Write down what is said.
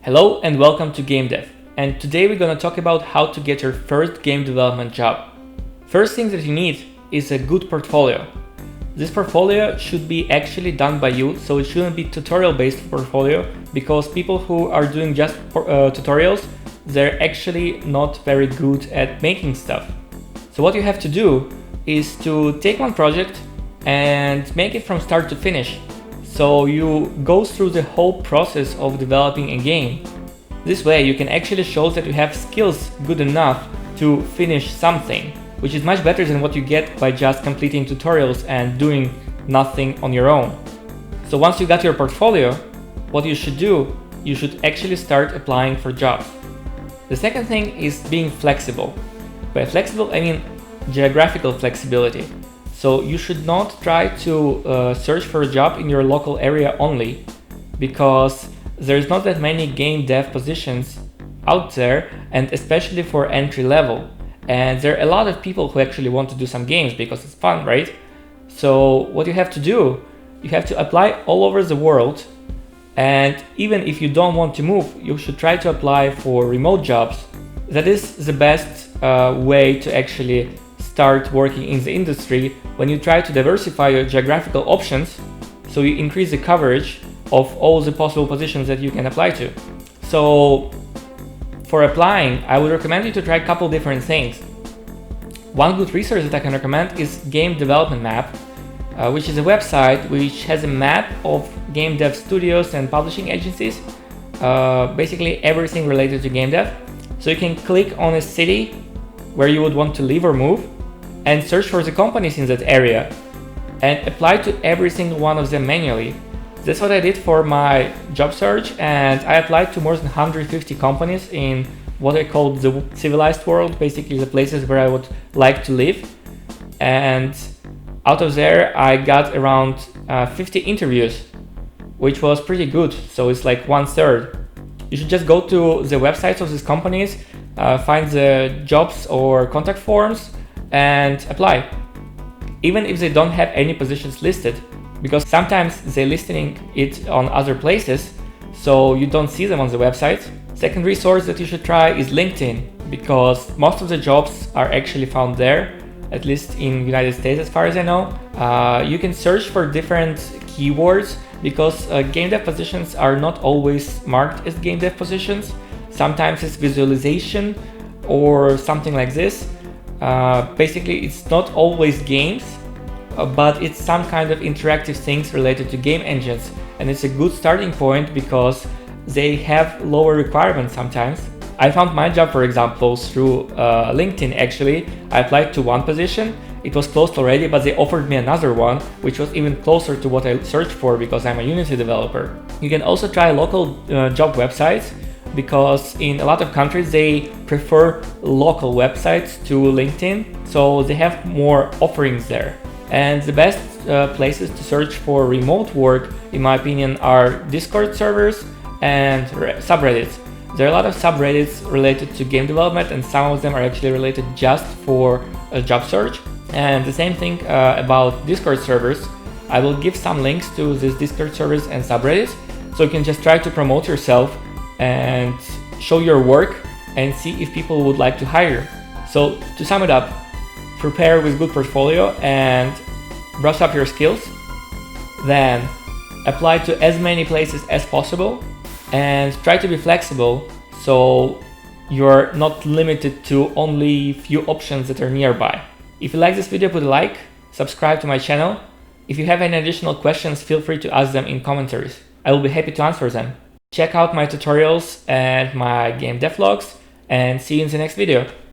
Hello and welcome to Game Dev, and today we're going to talk about how to get your first game development job. First thing that you need is a good portfolio. This portfolio should be actually done by you, so it shouldn't be tutorial based portfolio, because people who are doing just tutorials, they're actually not very good at making stuff. So what you have to do is to take one project and make it from start to finish. So you go through the whole process of developing a game. This way you can actually show that you have skills good enough to finish something, which is much better than what you get by just completing tutorials and doing nothing on your own. So once you got your portfolio, what you should do, you should actually start applying for jobs. The second thing is being flexible. By flexible, I mean geographical flexibility. So you should not try to search for a job in your local area only, because there's not that many game dev positions out there, and especially for entry level. And there are a lot of people who actually want to do some games because it's fun, right? So what you have to do, you have to apply all over the world. And even if you don't want to move, you should try to apply for remote jobs. That is the best way to actually start working in the industry, when you try to diversify your geographical options, so you increase the coverage of all the possible positions that you can apply to. So for applying, I would recommend you to try a couple different things. One good resource that I can recommend is Game Development Map, which is a website which has a map of game dev studios and publishing agencies, basically everything related to game dev. So you can click on a city where you would want to live or move, and search for the companies in that area and apply to every single one of them manually. That's what I did for my job search, and I applied to more than 150 companies in what I call the civilized world, basically the places where I would like to live. And out of there, I got around 50 interviews, which was pretty good. So it's like 1/3. You should just go to the websites of these companies, find the jobs or contact forms, and apply, even if they don't have any positions listed, because sometimes they're listing it on other places, so you don't see them on the website. Second resource that you should try is LinkedIn, because most of the jobs are actually found there, at least in United States as far as I know. You can search for different keywords, because game dev positions are not always marked as game dev positions. Sometimes it's visualization or something like this. Basically, it's not always games, but it's some kind of interactive things related to game engines, and it's a good starting point because they have lower requirements sometimes. I found my job, for example, through LinkedIn. Actually, I applied to one position. It was closed already, but they offered me another one, which was even closer to what I searched for, because I'm a Unity developer. You can also try local job websites, because in a lot of countries they prefer local websites to LinkedIn, so they have more offerings there. And the best places to search for remote work, in my opinion, are Discord servers and subreddits. There are a lot of subreddits related to game development, and some of them are actually related just for a job search. And the same thing about Discord servers. I will give some links to these Discord servers and subreddits, so you can just try to promote yourself and show your work and see if people would like to hire. So to sum it up, prepare with good portfolio and brush up your skills, then apply to as many places as possible, and try to be flexible so you're not limited to only few options that are nearby. If you like this video, put a like, subscribe to my channel. If you have any additional questions, feel free to ask them in commentaries. I will be happy to answer them. Check out my tutorials and my game dev vlogs, and see you in the next video.